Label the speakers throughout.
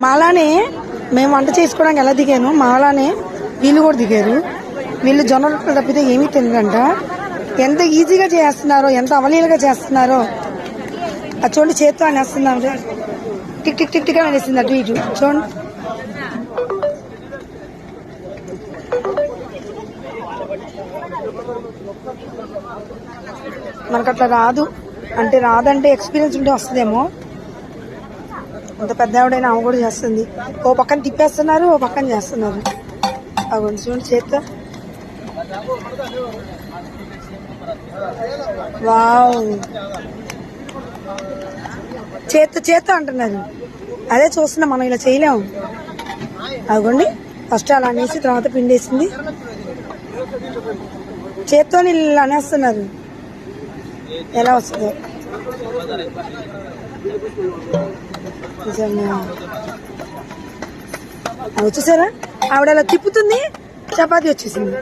Speaker 1: మాలానే మేము వంట చేసుకోవడానికి ఎలా దిగాను మాలానే వీళ్ళు కూడా దిగారు. వీళ్ళు జొన్న రొట్టెలు తప్పితే ఏమీ తెలియదంట. ఎంత ఈజీగా చేస్తున్నారో, ఎంత అవలీలుగా చేస్తున్నారో అది చూడండి. చేత్తో అనేస్తున్నాం, టిక్ టిక్ టిక్ టిక్ అని అనేసింది అటు ఇటు. చూడండి, మనకు అట్లా రాదు అంటే రాదంటే ఎక్స్పీరియన్స్ ఉంటే వస్తుందేమో. అంత పెద్ద ఆవిడైనా ఆమె కూడా చేస్తుంది. ఓ పక్కన తిప్పేస్తున్నారు, ఓ పక్కన చేస్తున్నారు. అవి చూడండి చేత్తో. వావ్, చేత్తో అంటున్నారు. అదే చూస్తున్నా, మనం ఇలా చేయలేము. అదిగోండి, ఫస్ట్ అలా అనేసి తర్వాత పిండేసింది. చేత్తో నీళ్ళు అనేస్తున్నారు. ఎలా వస్తుందో వచ్చేసారా? ఆవిడ అలా తిప్పుతుంది, చపాతీ వచ్చేసింది.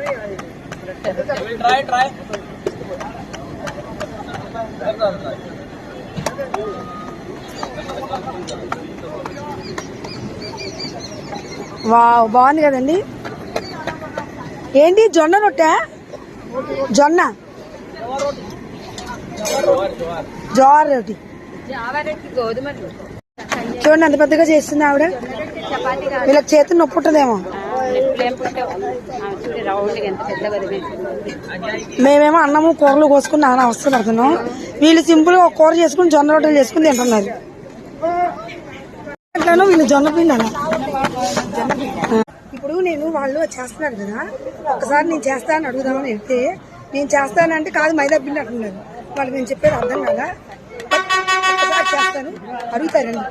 Speaker 1: వావ్, బాగుంది కదండి. ఏంటి జొన్న రొట్టె? జొన్న జోర్ రోటి చూడండి, అంత పెద్దగా చేస్తుంది ఆవిడ. వీళ్ళకి చేతి నొప్పి ఉంటుందేమో. మేమేమో అన్నము కూరలు కోసుకుని నాన్న అవస్థ పడుతున్నాం. వీళ్ళు సింపుల్ గా ఒక కూర చేసుకుని జొన్న రొట్టెలు చేసుకుని తింటున్నారు. అట్లాను వీళ్ళు జొన్న పిండి అలా. ఇప్పుడు నేను వాళ్ళు చేస్తున్నారు కదా, ఒకసారి నేను చేస్తానని అడుగుదామని వెళ్తే నేను చేస్తానంటే కాదు మైదా పిండి అంటున్నారు. వాళ్ళు నేను చెప్పేది అర్థం కదా. ఒకసారి చేస్తాను, అడుగుతారండి.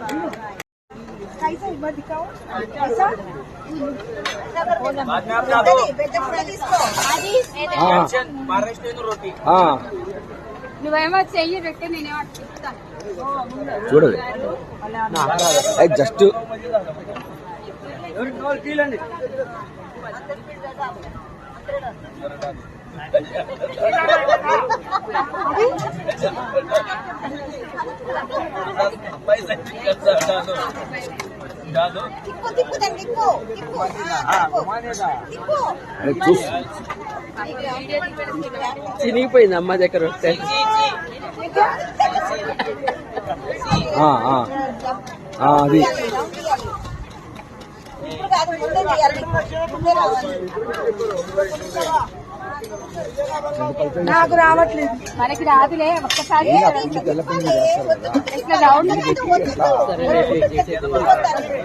Speaker 2: నువ్వేమో చెయ్యి పెట్టే నేనేమో చెప్తాను.
Speaker 3: చూడదు జస్ట్ చినిగిపోయింది అమ్మ దగ్గర వస్తే. అది
Speaker 1: నాకు రావట్లేదు.
Speaker 2: మనకి రాదులే, ఒక్కసారి ఇట్లా రౌండ్